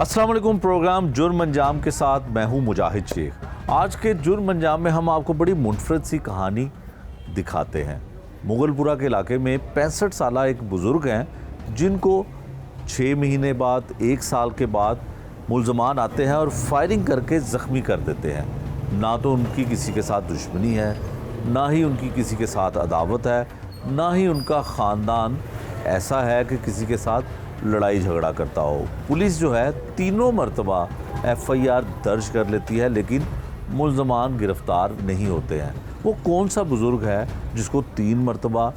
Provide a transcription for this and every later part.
अस्सलाम वालेकुम। प्रोग्राम जुर्म अंजाम के साथ मैं हूं मुजाहिद शेख। आज के जुर्म अंजाम में हम आपको बड़ी मुनफरद सी कहानी दिखाते हैं। मुगलपुरा के इलाके में 65 साला एक बुज़ुर्ग हैं जिनको 6 महीने बाद 1 साल के बाद मुल्ज़मान आते हैं और फायरिंग करके ज़ख्मी कर देते हैं। ना तो उनकी किसी के साथ दुश्मनी है, ना ही उनकी किसी के साथ अदावत है, ना ही उनका ख़ानदान ऐसा है कि किसी के साथ लड़ाई झगड़ा करता हो। पुलिस जो है तीनों मरतबा FIR दर्ज कर लेती है, लेकिन मुल्ज़मान गिरफ़्तार नहीं होते हैं। वो कौन सा बुज़ुर्ग है जिसको 3 मरतबा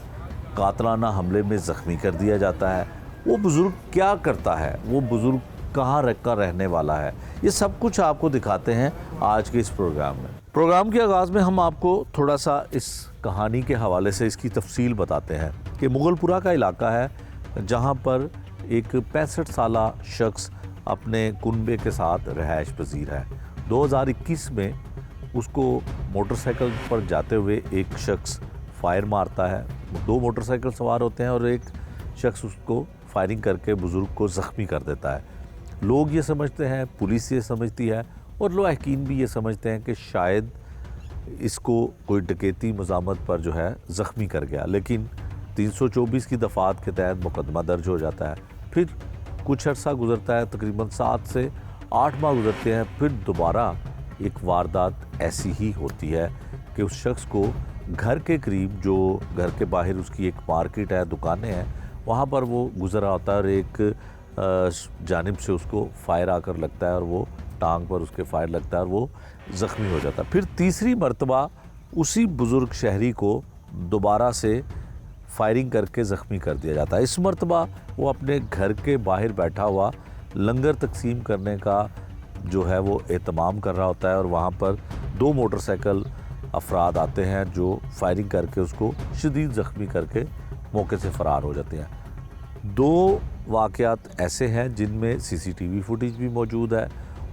कातलाना हमले में ज़ख्मी कर दिया जाता है? वो बुज़ुर्ग क्या करता है? वो बुज़ुर्ग कहाँ का रहने वाला है? ये सब कुछ आपको दिखाते हैं आज के इस प्रोग्राम में। प्रोग्राम के आगाज़ में हम आपको थोड़ा सा इस कहानी के हवाले से इसकी तफसील बताते हैं कि मुगलपुरा का इलाका है जहाँ पर एक 65 साला शख्स अपने कुनबे के साथ रहायश पजीर है। 2021 में उसको मोटरसाइकिल पर जाते हुए एक शख्स फायर मारता है। 2 मोटरसाइकिल सवार होते हैं और एक शख्स उसको फायरिंग करके बुज़ुर्ग को ज़ख्मी कर देता है। लोग ये समझते हैं, पुलिस ये समझती है और लाहिकीन भी ये समझते हैं कि शायद इसको कोई डकैती मज़ामत पर जो है ज़ख्मी कर गया, लेकिन 324 की दफ़ात के तहत मुकदमा दर्ज हो जाता है। फिर कुछ अर्सा गुजरता है, तकरीबन 7 से 8 माह गुजरते हैं, फिर दोबारा एक वारदात ऐसी ही होती है कि उस शख्स को घर के करीब, जो घर के बाहर उसकी एक मार्केट है, दुकानें हैं, वहाँ पर वो गुजरा होता है और एक जानिब से उसको फायर आकर लगता है और वो टांग पर उसके फायर लगता है और वो ज़ख्मी हो जाता है। फिर तीसरी मरतबा उसी बुज़ुर्ग शहरी को दोबारा से फायरिंग करके ज़ख्मी कर दिया जाता है। इस मरतबा वो अपने घर के बाहर बैठा हुआ लंगर तकसीम करने का जो है वो एहतमाम कर रहा होता है और वहाँ पर 2 मोटरसाइकिल अफराद आते हैं जो फायरिंग करके उसको शदीद ज़ख्मी करके मौके से फ़रार हो जाते हैं। 2 वाक़यात ऐसे हैं जिनमें CCTV फुटेज भी मौजूद है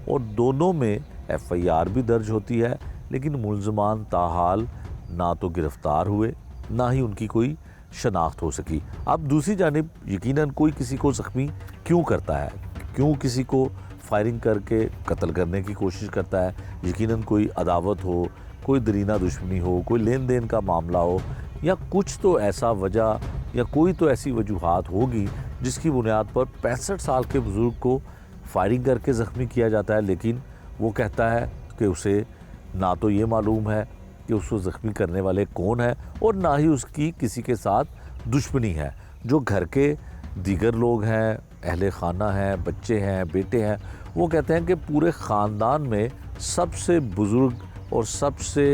और दोनों में FIR भी दर्ज होती है, लेकिन मुल्ज़मान ताहाल ना तो गिरफ़्तार हुए, ना ही उनकी कोई शनाख्त हो सकी। अब दूसरी जानिब यकीनन कोई किसी को ज़ख्मी क्यों करता है, क्यों किसी को फायरिंग करके कत्ल करने की कोशिश करता है? यकीनन कोई अदावत हो, कोई दरीना दुश्मनी हो, कोई लेन देन का मामला हो, या कुछ तो ऐसा वजह या कोई तो ऐसी वजूहात होगी जिसकी बुनियाद पर 65 साल के बुज़ुर्ग को फायरिंग करके ज़ख्मी किया जाता है। लेकिन वो कहता है कि उसे ना तो ये मालूम है कि उसको ज़ख्मी करने वाले कौन है और ना ही उसकी किसी के साथ दुश्मनी है। जो घर के दीगर लोग हैं, अहले खाना हैं, बच्चे हैं, बेटे हैं, वो कहते हैं कि पूरे ख़ानदान में सबसे बुज़ुर्ग और सबसे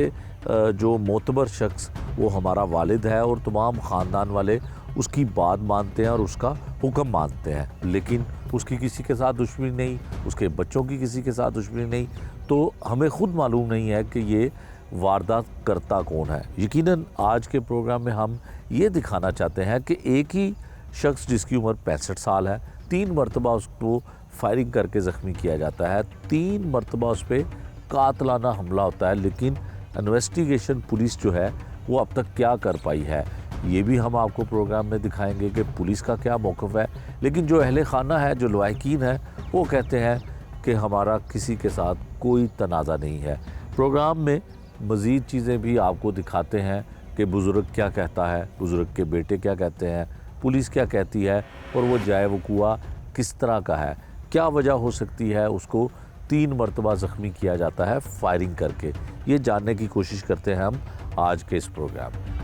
जो मोतबर शख्स वो हमारा वालिद है और तमाम ख़ानदान वाले उसकी बात मानते हैं और उसका हुक्म मानते हैं। लेकिन उसकी किसी के साथ दुश्मनी नहीं, उसके बच्चों की किसी के साथ दुश्मनी नहीं, तो हमें ख़ुद मालूम नहीं है कि ये वारदात करता कौन है। यकीनन आज के प्रोग्राम में हम ये दिखाना चाहते हैं कि एक ही शख्स जिसकी उम्र 65 साल है, 3 मरतबा उसको फायरिंग करके ज़ख्मी किया जाता है, 3 मरतबा उस पर कातलाना हमला होता है, लेकिन इन्वेस्टिगेशन पुलिस जो है वो अब तक क्या कर पाई है, ये भी हम आपको प्रोग्राम में दिखाएंगे कि पुलिस का क्या मौक़िफ़ है। लेकिन जो अहले खाना है, जो लायकीन है, वो कहते हैं कि हमारा किसी के साथ कोई तनाज़ा नहीं है। प्रोग्राम में मज़ीद चीज़ें भी आपको दिखाते हैं कि बुज़ुर्ग क्या कहता है, बुज़ुर्ग के बेटे क्या कहते हैं, पुलिस क्या कहती है और वो जाए वक़ूआ किस तरह का है, क्या वजह हो सकती है उसको 3 मरतबा ज़ख्मी किया जाता है फायरिंग करके। ये जानने की कोशिश करते हैं हम आज के इस प्रोग्राम में।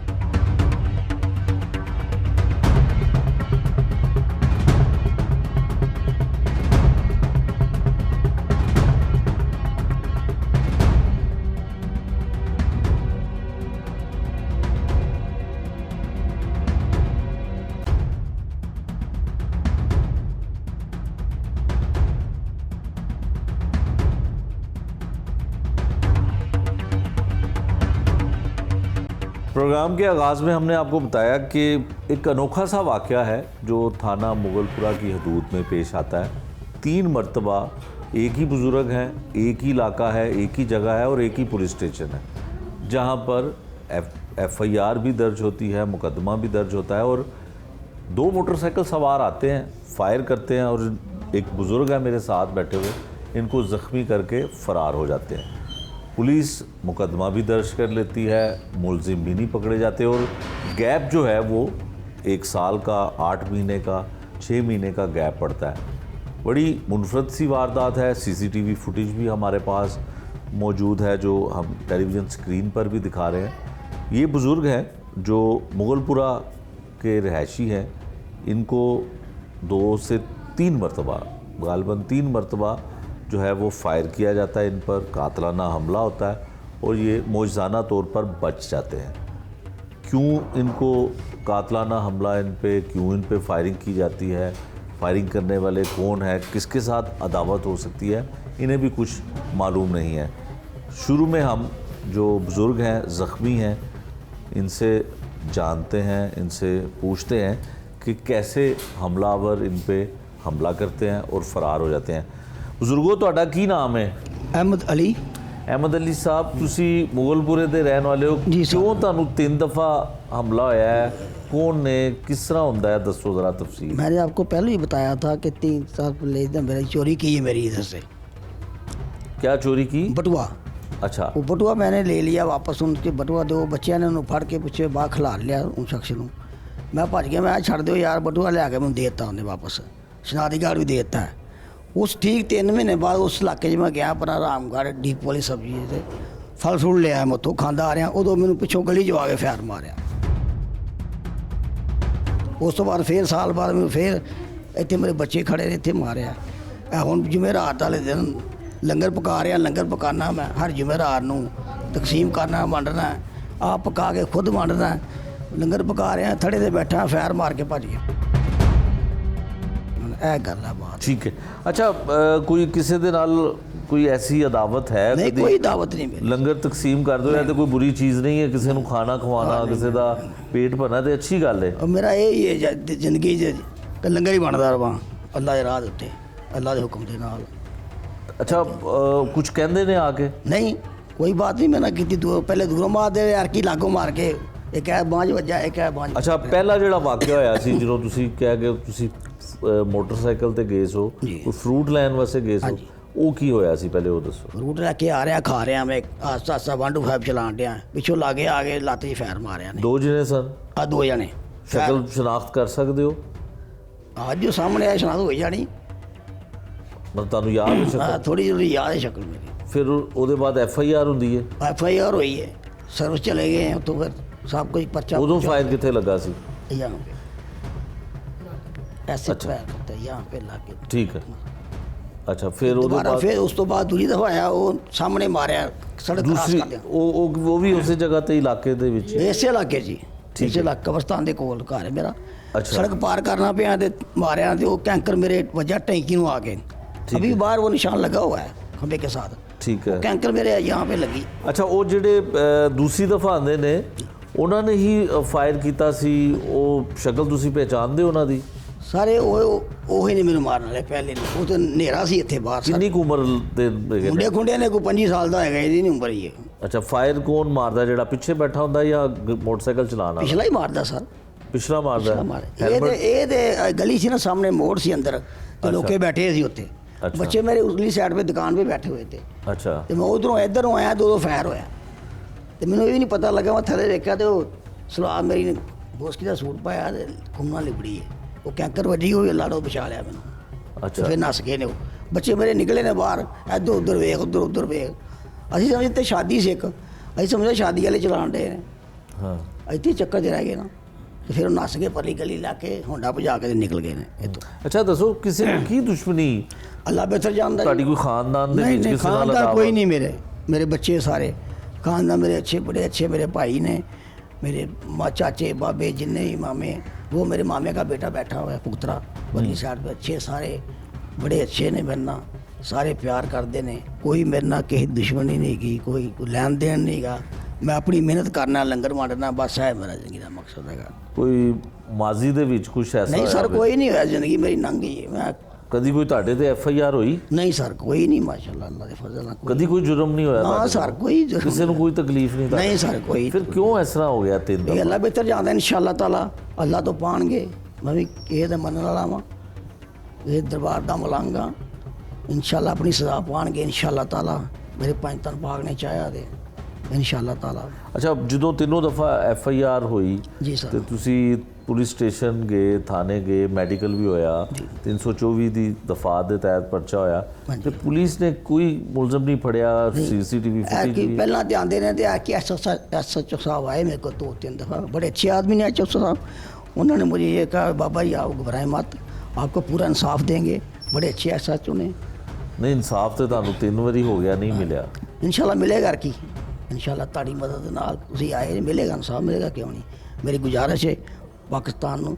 प्रोग्राम के आगाज़ में हमने आपको बताया कि एक अनोखा सा वाक़या है जो थाना मुगलपुरा की हदूद में पेश आता है। 3 मरतबा एक ही बुज़ुर्ग हैं, एक ही इलाका है, एक ही जगह है और एक ही पुलिस स्टेशन है, जहां पर FIR भी दर्ज होती है, मुकदमा भी दर्ज होता है और 2 मोटरसाइकिल सवार आते हैं, फायर करते हैं और एक बुज़ुर्ग है मेरे साथ बैठे हुए, इनको ज़ख्मी करके फ़रार हो जाते हैं। पुलिस मुकदमा भी दर्ज कर लेती है, मुलजिम भी नहीं पकड़े जाते और गैप जो है वो 1 साल का, 8 महीने का, 6 महीने का गैप पड़ता है। बड़ी मुनफरद सी वारदात है। सीसीटीवी फुटेज भी हमारे पास मौजूद है जो हम टेलीविज़न स्क्रीन पर भी दिखा रहे हैं। ये बुज़ुर्ग हैं जो मुगलपुरा के रहायशी हैं। इनको 2 से 3 मरतबा, गालिबन 3 मरतबा जो है वो फायर किया जाता है, इन पर कातलाना हमला होता है और ये मौजज़ाना तौर पर बच जाते हैं। क्यों इनको कातलाना हमला इन पे, क्यों इन पे फायरिंग की जाती है, फायरिंग करने वाले कौन है, किसके साथ अदावत हो सकती है, इन्हें भी कुछ मालूम नहीं है। शुरू में हम जो बुज़ुर्ग हैं, ज़ख्मी हैं, इनसे जानते हैं, इनसे पूछते हैं कि कैसे हमलावर इन पे हमला करते हैं और फ़रार हो जाते हैं। बुजुर्गो, ਤੁਹਾਡਾ ਕੀ ਨਾਮ ਹੈ? अहमद अली। ਅਹਿਮਦ ਅਲੀ ਸਾਹਿਬ, ਤੁਸੀਂ ਮੁਗਲਪੁਰੇ ਦੇ ਰਹਿਣ ਵਾਲੇ ਹੋ। ਜੀ ਸਰ। ਕਿਉਂ ਤੁਹਾਨੂੰ 3 ਦਫਾ हमला होया है? कौन ने, किस तरह होता है, दसो ज़रा तफसील। मैंने आपको पहले ही बताया था कि 3 साल पहले इधर मेरी चोरी की है मेरी इधर से। क्या चोरी की? बटुआ। अच्छा। वो बटुआ मैंने ले लिया वापस, उनके बटुआ 2 बच्चों ने उन्होंने फड़ के पिछे बाहर खिला लिया उन शख्स को। मैं भज गया, मैं छड़ दो यार, बटुआ लिया के मैं देता उन्हें वापस, शनादीगढ़ भी देता है। उस ठीक 3 महीने बाद उस इलाके मैं गया अपना रामगढ़ डीप वाली सब्जी से फल फ्रूट लिया, मैं उत्थों खाता आ रहा, उदों मैंने पिछों गली जो आके फैर मारिया। उस तो बाद फिर साल बाद मैं फिर इतने मेरे बच्चे खड़े ने इतने मारिया। हुण जुमेरात वाले दिन लंगर पका रहा, लंगर पकाना मैं हर जुमेरात नूं तकसीम करना, वंडना, आप पका के खुद वंडना। लंगर पका रहा, थड़े ते बैठा, फैर मार के भज गया। ਇਹ ਗੱਲ ਹੈ ਬਾਤ। ठीक है। अच्छा, कोई किसी दे नाल कोई ऐसी अदावत है? नहीं, कोई दावत नहीं मेरी। लंगर तकसीम कर दो या तो कोई बुरी चीज़ नहीं है, किसी ਨੂੰ ਖਾਣਾ ਖਵਾਉਣਾ, ਕਿਸੇ ਦਾ पेट भरना तो अच्छी गल है। और मेरा यही है जिंदगी कि लंगर ही बनता रहा अल्लाह के राह दे उत्ते, अल्लाह के हुक्म के नाल। अच्छा, कुछ कहते ने आके? नहीं, कोई बात नहीं मैंने की। पहले दूरों मार दे यार की लागों मार के एक है बांझ वजा, एक है बांझ। अच्छा, पहला ਜਿਹੜਾ ਵਾਕਿਆ ਹੋਇਆ ਸੀ ਜਦੋਂ ਤੁਸੀਂ ਕਹਿ ਗਏ ਤੁਸੀਂ ਮੋਟਰਸਾਈਕਲ ਤੇ ਗਏ ਸੋ, ਕੋਈ ਫਰੂਟ ਲੈਣ ਵਾਸਤੇ ਗਏ ਸੋ, ਉਹ ਕੀ ਹੋਇਆ ਸੀ ਪਹਿਲੇ ਉਹ ਦੱਸੋ। फ्रूट लैके आ रहा, खा रहा, मैं आस्ता आस्ता 1 to 5 चलान दिया, पिछों लागे आ गए, ਲੱਤ 'ਚ ਫੈਰ ਮਾਰਿਆ ਨੇ। 2 ਜਣੇ ਸਨ? 2 ਜਣੇ। ਸ਼ਕਲ ਸ਼ਨਾਖਤ ਕਰ ਸਕਦੇ ਹੋ? ਅੱਜ ਜੋ ਸਾਹਮਣੇ ਆਇਆ ਸ਼ਨਾਖਤ ਹੋਈ ਜਾਣੀ। ਮਤਲਬ ਤੁਹਾਨੂੰ ਯਾਦ ਹੈ ਸ਼ਕਲ? ਥੋੜੀ ਜਿਹੀ ਯਾਦ ਹੈ ਸ਼ਕਲ ਮੇਰੀ। ਫਿਰ ਉਹਦੇ ਬਾਅਦ FIR ਹੁੰਦੀ ਹੈ? FIR हुई है, सर्विस चले गए हैं तो फिर सब कुछ पर्चा। ਉਦੋਂ ਫਾਇਰ ਕਿੱਥੇ ਲੱਗਾ ਸੀ? यहाँ पे ऐसे पैर करते यहाँ पे लाके। ठीक है। अच्छा, फिर ਉਹਦੇ दोबारा ਬਾਅਦ फिर उस तो बाद दूसरी दफा आया, वो सामने मारिया सड़क क्रॉस ਦੂਸਰੀ कर दिया। ਉਹ ਵੀ ਉਸੇ ਜਗ੍ਹਾ ਤੇ ਇਲਾਕੇ ਦੇ ਵਿੱਚ? इसे इलाके जी, ठीक इस इलाके कब्रस्तान के कोल घर है मेरा। अच्छा। सड़क पार करना पिया ते मारिया ते वो कैंकर मेरे वजह टैंकी में आके। अभी बाहर वो निशान लगा हुआ है खंबे के साथ। ठीक है। कैंकर मेरे यहाँ पे लगी। ਅੱਛਾ, ਉਹ ਜਿਹੜੇ ਦੂਸਰੀ ਦਫਾ ਆਉਂਦੇ ਨੇ ਉਹਨਾਂ ਨੇ ਹੀ ਫਾਇਰ ਕੀਤਾ ਸੀ, ਉਹ ਸ਼ਕਲ ਤੁਸੀਂ ਪਹਿਚਾਣਦੇ ਹੋ ਉਹਨਾਂ ਦੀ? ਸਾਰੇ ਉਹ ਹੀ ਨੇ ਮੈਨੂੰ ਮਾਰਨ ਵਾਲੇ ਪਹਿਲੇ ਨੇ। ਉਹ ਤਾਂ ਹਨੇਰਾ ਸੀ ਇੱਥੇ ਬਾਹਰ। ਕਿੰਨੀ ਕੁ ਉਮਰ ਦੇ ਹੈਗੇ ਨੇ? ਮੁੰਡੇ ਖੁੰਡੇ ਨੇ ਕੋਈ 25 ਸਾਲ ਦਾ ਹੈਗਾ, ਇਹਦੀ ਨਹੀਂ ਉਮਰ ਹੀ ਹੈ। ਅੱਛਾ, ਫਾਇਰ ਕੌਣ ਮਾਰਦਾ, ਜਿਹੜਾ ਪਿੱਛੇ ਬੈਠਾ ਹੁੰਦਾ ਜਾਂ ਮੋਟਰਸਾਈਕਲ ਚਲਾਉਣ ਵਾਲਾ? ਪਿਛਲਾ ਹੀ ਮਾਰਦਾ ਸਰ, ਪਿਛਲਾ ਮਾਰਦਾ? ਇਹ ਤੇ ਗਲੀ ਸੀ ਨਾ, ਸਾਹਮਣੇ ਮੋੜ ਸੀ ਅੰਦਰ ਤੇ ਲੋਕੇ ਬੈਠੇ ਸੀ ਉੱਥੇ। अच्छा। बच्चे मेरे उरली साइड पे दुकान पे बैठे हुए थे। अच्छा। तो मैं उधरों इधरों आया, 2 फायर होया तो मैंने ये भी नहीं पता लगा। मैं थले देखा तो सलवार मेरी ने बोस्की का सूट पाया तो घूमना लिबड़ी है, वो कैंकर वजी हुई, लाड़ो बचा लिया मैंने। अच्छा। फिर नस गए ने वो बच्चे मेरे, निकले ने बाहर, इधर उधर वेख, उधर उधर वेख। असीं समझते शादी से एक, असीं समझे शादी वाले चलान डे ने। हाँ। इतने चक्कर च रह गए ना, तो फिर नस गए परली गली ला के होंडा भजा के निकल गए ने इतों। अच्छा, दसो ਕਿਸੇ ਨੂੰ ਕੀ ਦੁਸ਼ਮਣੀ? अल्लाह बेहतर जानता। ਤੁਹਾਡੀ ਕੋਈ ਖਾਨਦਾਨ ਦੇ नहीं ਵਿੱਚ नहीं, ਕਿਸੇ ਨਾਲ खानदान ਅਦਾਵਤ? कोई नहीं। मेरे बच्चे सारे खानदान मेरे अच्छे, बड़े अच्छे मेरे भाई ने, मेरे चाचे बाबे जिन्ने भी मामे, वो मेरे मामे का बेटा बैठा हुआ है पुत्रा बड़ी साइड पे, अच्छे सारे बड़े अच्छे ने मेरे ना, सारे प्यार करते ने। कोई मेरे ना किसी दुश्मनी नहीं की, कोई लैन देन नहीं गा। मैं अपनी मेहनत करना, लंगर वंडना, बस है मेरा जिंदगी का मकसद है। ਕੋਈ ਮਾਜ਼ੀ ਦੇ ਵਿੱਚ ਕੁਝ ਐਸਾ नहीं ਹੋਇਆ सर, ਹੋਵੇ? कोई नहीं हुआ, जिंदगी मेरी लंघ गई है। मैं ਕਦੀ ਕੋਈ ਤੁਹਾਡੇ ਤੇ FIR ਹੋਈ? नहीं सर, कोई नहीं, माशाल्लाह अल्लाह के फजल नाल। ਕਦੀ ਕੋਈ ਜੁਰਮ ਨਹੀਂ ਹੋਇਆ ना ਤੁਹਾਡੇ सर, ਨਾਲ? कोई जुर्म ਕਿਸੇ ਨੂੰ ਕੋਈ ਤਕਲੀਫ ਨਹੀਂ? नहीं सर, कोई। ਫਿਰ ਕਿਉਂ ਇਸ ਤਰ੍ਹਾਂ ਹੋ ਗਿਆ 3 ये ਦਫਾ? अल्लाह बेहतर जानता है, इंशाअल्लाह ताला अल्लाह तो पाणगे। मैं भी किए तो मनने वाला वां, ये दरबार दा मलांगा इंशाल्लाह अपनी सज़ा पाणगे इंशाल्लाह ताला मेरे पंज तन पाक ने चाਹਿਆ दे इंशाल्लाह ताला। ਅੱਛਾ ਜਦੋਂ ਤਿੰਨੋਂ ਦਫਾ FIR ਹੋਈ जी सर ਤੇ ਤੁਸੀਂ ਪੁਲਿਸ ਸਟੇਸ਼ਨ ਗਏ, ਥਾਣੇ ਗਏ, ਮੈਡੀਕਲ ਵੀ ਹੋਇਆ, 324 ਦੀ ਦਫਾ ਦੇ ਤਹਿਤ ਪਰਚਾ ਹੋਇਆ ਤੇ ਪੁਲਿਸ ਨੇ ਕੋਈ ਮੁਲਜ਼ਮ ਨਹੀਂ ਫੜਿਆ, CCTV है ਫੁਟੇਜ कि ਵੀ पहला ध्यान दे रहे थे कि SHO साहब आए मेरे को 2-3 दफ़ा, बड़े अच्छे आदमी ने SHO साहब। उन्होंने मुझे ये कहा बाबा जी आप घबराएं मत, आपको पूरा इंसाफ देंगे। बड़े अच्छे SHO ने। ਨਹੀਂ ਇਨਸਾਫ ਤੇ ਤੁਹਾਨੂੰ 3 ਵਾਰੀ ਹੋ ਗਿਆ, ਨਹੀਂ ਮਿਲਿਆ। इंशाल्लाह मिलेगा की इंशाल्लाह ताड़ी मदद नाल तुसीं आए मिलेगा इंसाफ, मिलेगा क्यों नहीं। मेरी गुजारिश है पाकिस्तान नूं,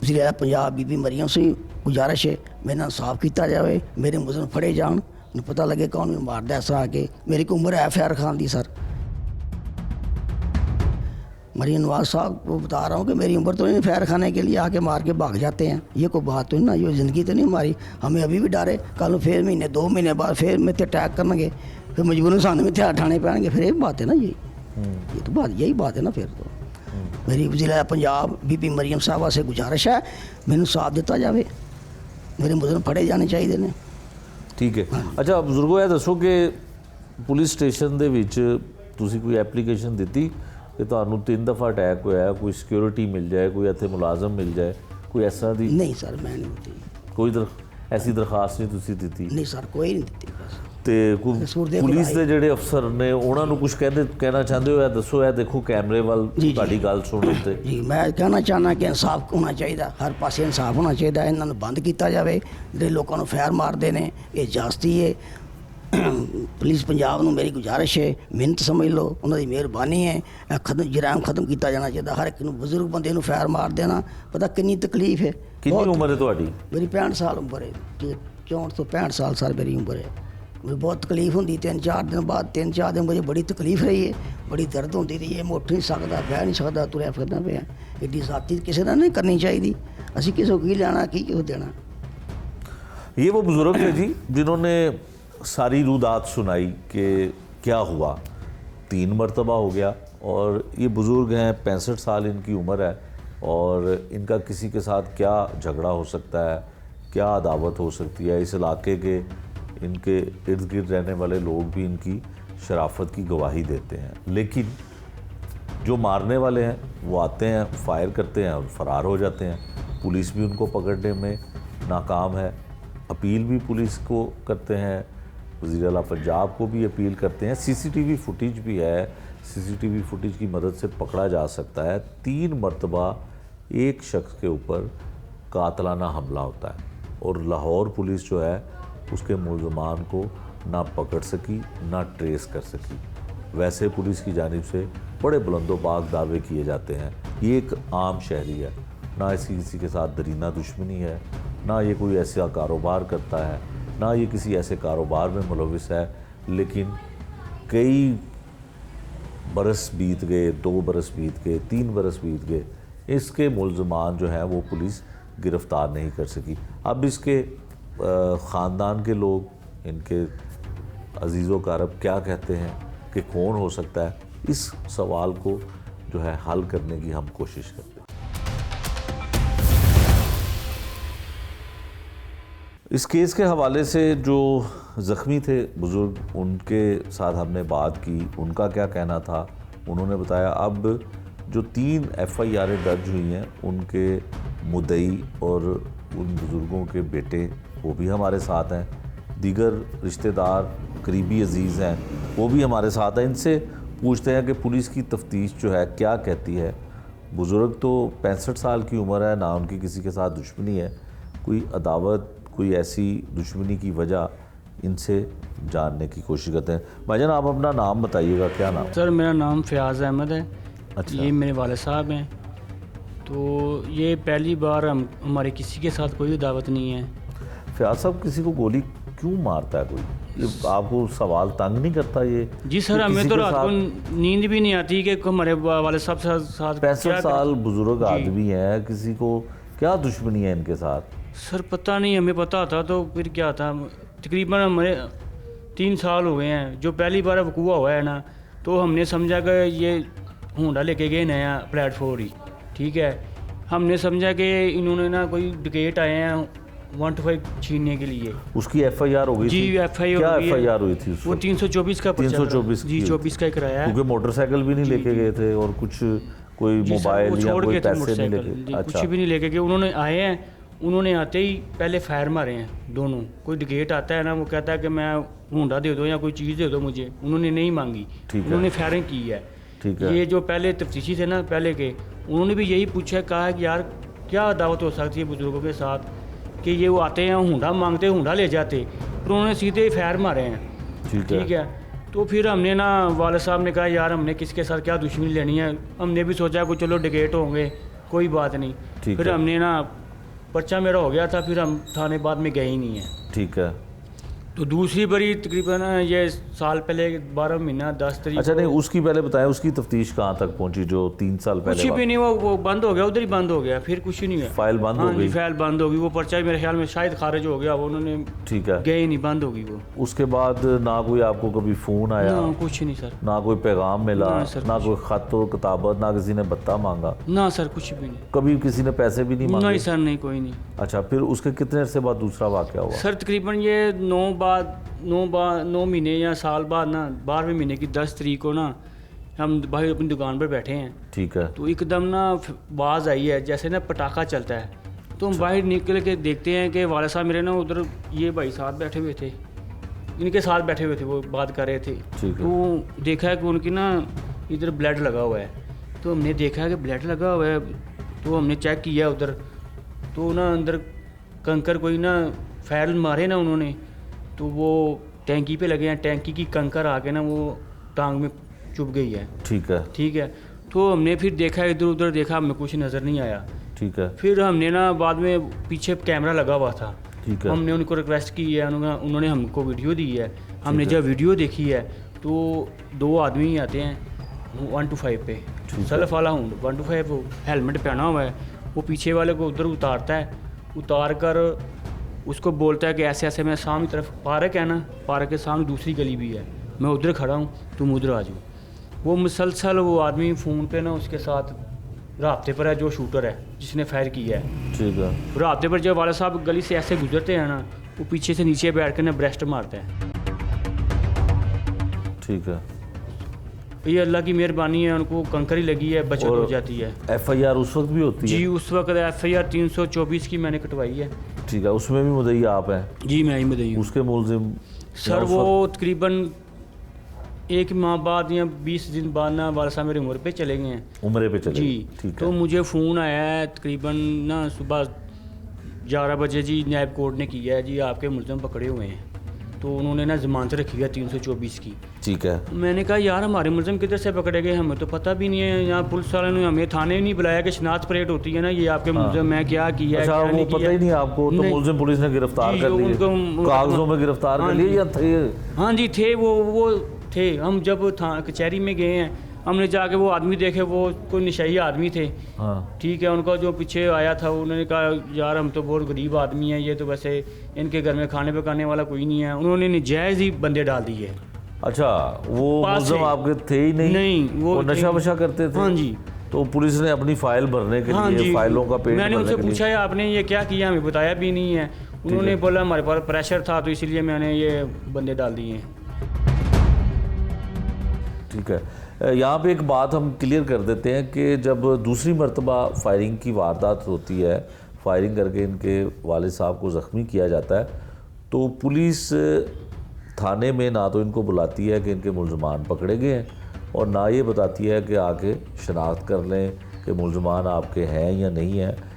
वज़ीर आला पंजाब बीबी मरियम सिंह, गुजारिश है मेरा इंसाफ किया जाए, मेरे मुलज़म फड़े जान, मैनूं पता लगे कौन मैं मारदा इस तरह आके। मेरी को उम्र है FIR खान दी सर। मरीम नवाज साहब को बता रहा हूँ कि मेरी उम्र तो नहीं FIR खाने के लिए आके मार के भाग जाते हैं, ये कोई बात तो नहीं ना, ये ज़िंदगी तो नहीं हमारी। हमें अभी भी डर है कल फिर महीने 2 महीने बाद फिर मेरे ते अटैक करनगे, फिर मजबूरन सानू भी हथियार ठाने पैणगे, फिर ये बात है ना ये तो बात यही बात है ना। फिर तो मेरी वज़ीर पंजाब बीबी मरियम साहबा से गुजारिश है मैनू साथ दिता जाए, मेरे मुलज़म फड़े जाने चाहिए ने। ਠੀਕ ਹੈ। ਅੱਛਾ ਬਜ਼ੁਰਗੋ ਇਹ ਦੱਸੋ ਕਿ ਪੁਲਿਸ ਸਟੇਸ਼ਨ ਦੇ ਵਿੱਚ ਤੁਸੀਂ ਕੋਈ ਐਪਲੀਕੇਸ਼ਨ ਦਿੱਤੀ ਕਿ ਤੁਹਾਨੂੰ 3 ਦਫਾ ਅਟੈਕ ਹੋਇਆ, ਕੋਈ ਸਿਕਿਉਰਿਟੀ ਮਿਲ ਜਾਏ, ਕੋਈ ਇੱਥੇ ਮੁਲਾਜ਼ਮ ਮਿਲ ਜਾਏ, ਕੋਈ ਇਸ ਤਰ੍ਹਾਂ ਦੀ नहीं सर मैं नहीं दी, ਕੋਈ ਐਸੀ ਦਰਖਾਸਤ ਨਹੀਂ ਤੁਸੀਂ ਦਿੱਤੀ? नहीं सर कोई नहीं दी बस। ਤੇ ਕੋਈ ਕਸੂਰ ਦੇ ਪੁਲਿਸ ਖੁਦਾਈ। ਦੇ ਜਿਹੜੇ ਅਫਸਰ ਨੇ ਉਹਨਾਂ ਨੂੰ ਕੁਝ ਕਹਿਣਾ ਚਾਹੁੰਦੇ ਹੋ? ਇਹ ਦੱਸੋ, ਇਹ ਦੇਖੋ ਕੈਮਰੇ ਵੱਲ ਜੀ। ਤੁਹਾਡੀ ਗੱਲ ਸੁਣਨ ਤੇ जी मैं कहना चाहना कि इंसाफ होना चाहिए, हर पासे इंसाफ होना चाहिए। इन्होंने बंद किया जाए, जो लोगों को फैर मारते हैं ये जास्ती है। पुलिस पंजाब नूं मेरी गुजारिश है मिहनत समझ लो, उन्होंने मेहरबानी है, खत्म जराम खत्म किया जाना चाहिए। हर एक नूं बुजुर्ग बंदे नूं फैर मार देना, पता कितनी तकलीफ है। ਕਿੰਨੀ ਉਮਰ ਹੈ ਤੁਹਾਡੀ? मेरी 65 साल उम्र है, 64 तो 65 साल सर मेरी उम्र है। मुझे बहुत तकलीफ होंगी, 3-4 दिन बाद 3-4 दिन मुझे बड़ी तकलीफ रही है, बड़ी दर्द होती रही है, मैं उठ नहीं सकता, बह नहीं सकता, तुरया फिरना पे। एड्डी जाती किसी ने नहीं करनी चाहिए, असी किसी को की लेना की क्यों देना। ये वो बुजुर्ग थे जी जिन्होंने सारी रुदात सुनाई कि क्या हुआ। 3 मरतबा हो गया और ये बुज़ुर्ग हैं, 65 साल इनकी उम्र है और इनका किसी के साथ क्या झगड़ा हो सकता है, क्या अदावत हो सकती है। इस इलाके के इनके इर्द गिर्द रहने वाले लोग भी इनकी शराफत की गवाही देते हैं, लेकिन जो मारने वाले हैं वो आते हैं, फायर करते हैं और फ़रार हो जाते हैं। पुलिस भी उनको पकड़ने में नाकाम है, अपील भी पुलिस को करते हैं, वज़ीर आला पंजाब को भी अपील करते हैं। CCTV फुटेज भी है, CCTV फुटेज की मदद से पकड़ा जा सकता है। 3 मरतबा एक शख्स के ऊपर कातलाना हमला होता है और लाहौर पुलिस जो है उसके मुलज़मान को ना पकड़ सकी ना ट्रेस कर सकी। वैसे पुलिस की जानिब से बड़े बुलंदोबाग दावे किए जाते हैं। ये एक आम शहरी है, ना इसकी किसी के साथ दरीना दुश्मनी है, ना ये कोई ऐसा कारोबार करता है, ना ये किसी ऐसे कारोबार में मुलविस है। लेकिन कई बरस बीत गए, 2 बरस बीत गए, 3 बरस बीत गए, इसके मुलज़मान जो हैं वो पुलिस गिरफ़्तार नहीं कर सकी। अब इसके ख़ानदान के लोग, इनके अजीज़ो कारब क्या कहते हैं कि कौन हो सकता है, इस सवाल को जो है हल करने की हम कोशिश करते हैं। इस केस के हवाले से जो ज़ख्मी थे बुज़ुर्ग, उनके साथ हमने बात की, उनका क्या कहना था। उन्होंने बताया अब जो 3 FIR दर्ज हुई हैं उनके मुद्दई और उन बुज़ुर्गों के बेटे वो भी हमारे साथ हैं, दीगर रिश्तेदार करीबी अजीज़ हैं वो भी हमारे साथ हैं। इनसे पूछते हैं कि पुलिस की तफ्तीश जो है क्या कहती है। बुज़ुर्ग तो 65 साल की उम्र है, ना उनकी किसी के साथ दुश्मनी है, कोई अदावत, कोई ऐसी दुश्मनी की वजह, इनसे जानने की कोशिश करते हैं। भाईजान आप अपना नाम बताइएगा, क्या नाम? सर मेरा नाम फ़याज़ अहमद है। अच्छा। ये मेरे वाले साहब हैं। तो ये पहली बार हमारे किसी के साथ कोई दावत नहीं है। फ़याज़ साहब किसी को गोली क्यों मारता है कोई? ये आपको सवाल तंग नहीं करता ये? जी सर, कि हमें किसी तो के रात साथ- को नींद भी नहीं आती कि हमारे वाले साहब साथ 65 साल बुजुर्ग जी। आदमी है, किसी को क्या दुश्मनी है इनके साथ? सर पता नहीं, हमें पता था तो फिर क्या था। तकरीबन हमारे 3 साल हो गए हैं जो पहली बार वकूआ हुआ है ना, तो हमने समझा कि ये होंडा लेके गए नया प्लेटफॉर्म ही, ठीक है। हमने समझा कि इन्होंने ना कोई डिकेट आए हैं 125 छीनने के लिए। उसकी FIR हो गई जी थी? FIR क्या हो गई है। FIR हुई थी वो 324 का पर्चा 324 जी की? 24 का ही कराया है। क्योंकि मोटरसाइकिल भी नहीं लेके गए थे और कुछ कोई जी सर, वो मोबाइल या छोड़ कोई गए थे पैसे नहीं मोटरसाइकिल। लेके? जी, अच्छा, कुछ भी नहीं लेके गए। उन्होंने आए हैं, उन्होंने आते ही पहले फायर मारे हैं दोनों। कोई डिगेट आता है ना, वो कहता है कि मैं हुंडा दे दो या कोई चीज़ दे दो मुझे, उन्होंने नहीं मांगी, ठीक है। उन्होंने फायरिंग की है। ठीक है। ये जो पहले तफ्तीशी थे ना पहले के, उन्होंने भी यही पूछा, कहा कि यार क्या दावत हो सकती है बुजुर्गों के साथ कि ये वो आते हैं हुंडा मांगते, हुंडा ले जाते, पर उन्होंने सीधे ही फायर मारे हैं। ठीक है। तो फिर हमने ना वाले साहब ने कहा यार हमने किसके साथ क्या दुश्मनी लेनी है, हमने भी सोचा कि चलो डिगेट होंगे, कोई बात नहीं। ठीक फिर है। हमने ना पर्चा मेरा हो गया था, फिर हम थाने बाद में गए ही नहीं है। ठीक है। तो दूसरी बड़ी तकरीबन ये साल पहले 12 महीना 10 तारीख अच्छा, नहीं को- उसकी पहले बताएं, उसकी तफ्तीश कहाँ तक पहुंची जो 3 साल कुछ पहले भी नहीं, वो बंद हो गया, उधर ही बंद हो गया, फिर कुछ नहीं है। फाइल बंद हो हाँ जी, गई? फाइल बंद हो गई, वो पर्चा मेरे ख्याल में शायद खारिज हो गया, वो उन्होंने ठीक है। गए ही नहीं, बंद हो गई वो। उसके बाद ना कोई आपको कभी फ़ोन आया, ना कुछ नहीं सर, ना कोई पैगाम मिला, ना सर, ना कोई ख़त व किताबत, ना किसी ने भत्ता मांगा, ना सर कुछ भी नहीं। कभी किसी ने पैसे भी नहीं नहीं मांगे? सर, नहीं कोई नहीं। अच्छा, फिर उसके कितने अरसे बाद दूसरा वाक़या हुआ? सर तकरीबन ये 9 महीने या साल बाद ना 12वें महीने की 10 तारीख को ना हम भाई अपनी दुकान पर बैठे हैं, ठीक है। तो एकदम ना आवाज़ आई है जैसे ना पटाखा चलता है। तो हम बाहर निकल के देखते हैं कि वाला साहब मेरे ना उधर ये भाई साथ बैठे हुए थे, इनके साथ बैठे हुए थे, वो बात कर रहे थे। ठीक है। तो देखा है कि उनकी ना इधर ब्लड लगा हुआ है, तो हमने देखा है कि ब्लड लगा हुआ है, तो हमने चेक किया उधर, तो ना अंदर कंकर कोई ना फायर मारे ना उन्होंने, तो वो टैंकी पे लगे हैं, टैंकी की कंकर आके ना वो टांग में चुभ गई है। ठीक है। ठीक है। तो हमने फिर देखा, इधर उधर देखा, हमें कुछ नज़र नहीं आया। ठीक है। फिर हमने ना बाद में पीछे कैमरा लगा हुआ था, ठीक है। हमने उनको रिक्वेस्ट की है, उन्होंने हमको वीडियो दी है। हमने जब वीडियो देखी है तो 2 आदमी आते हैं 125 पे, सेल्फ वाला हूँ 125, वो हेलमेट पहना हुआ है, वो पीछे वाले को उधर उतारता है, उतार कर उसको बोलता है कि ऐसे ऐसे, मैं सामने तरफ पार्क है ना, पार्क के सामने दूसरी गली भी है, मैं उधर खड़ा हूँ, तुम उधर आ जाओ। वो मुसलसल वो आदमी फ़ोन पे ना उसके साथ राब्ते पर है, जो शूटर है जिसने फायर किया है। ठीक है। राब्ते पर जब वाला साहब गली से ऐसे गुजरते हैं ना, वो पीछे से नीचे बैठ कर ना ब्रेस्ट मारते हैं। ठीक है। ये अल्लाह की मेहरबानी है, उनको कंकरी लगी है, बचत और हो जाती है। FIR उस वक्त भी होती जी है? उस वक्त FIR 324 की मैंने कटवाई है। ठीक है। उसमें भी मुद्दई आप हैं? जी मैं ही बताई हूँ उसके मुलजिम सर। वो तकरीबन 1 माह बाद या 20 दिन बाद ना वाला साहब मेरी उम्र पे चले गए हैं। उम्रे पे चले? जी। ठीक तो है। मुझे फ़ोन आया है तकरीबन ना सुबह 11 बजे, जी नायब कोर्ट ने किया है जी आपके मुलज़म पकड़े हुए हैं, तो उन्होंने ना ज़मानत रखी है 324 की। ठीक है। मैंने कहा यार हमारे मुलज़म किधर से पकड़े गए, हमें तो पता भी नहीं है, यहाँ पुलिस वाले ने हमें थाने ही नहीं बुलाया कि शनाख्त परेड होती है ना, ये आपके मुलज़म है, क्या किया है, अच्छा, क्या वो नहीं पता किया। ही नहीं आपको? तो नहीं। मुलजिम पुलिस ने गिरफ्तार जी, कर लिए? उनको- कागजों में गिरफ्तार कर हाँ लिए जी। या थे? हाँ जी थे, वो थे। हम जब कचहरी में गए हैं, हमने जाके वो आदमी देखे, वो कोई नशई आदमी थे। हाँ। ठीक है। उनका जो पीछे आया था उन्होंने कहा यार हम तो बहुत गरीब आदमी हैं, ये तो वैसे इनके घर में खाने पकाने वाला कोई नहीं है, उन्होंने नजायज़ ही बंदे डाल दिए। अच्छा, वो पास मुलजिम है। आपके थे ही नहीं? नहीं, वो नशा थे। वशा करते थे? हाँ जी। तो पुलिस ने अपनी फाइल भरने के हाँ लिए, जी। फाइलों का पेज मैंने भरने उनसे के लिए- पूछा है आपने ये क्या किया, हमें बताया भी नहीं है। उन्होंने बोला हमारे पास प्रेशर था तो इसलिए मैंने ये बंदे डाल दिए हैं। ठीक है। यहाँ पे एक बात हम क्लियर कर देते हैं कि जब दूसरी मर्तबा फायरिंग की वारदात होती है, फायरिंग करके इनके वालिद साहब को ज़ख्मी किया जाता है, तो पुलिस थाने में ना तो इनको बुलाती है कि इनके मुलजमान पकड़े गए हैं, और ना ये बताती है कि आके शनाख्त कर लें कि मुलजमान आपके हैं या नहीं हैं।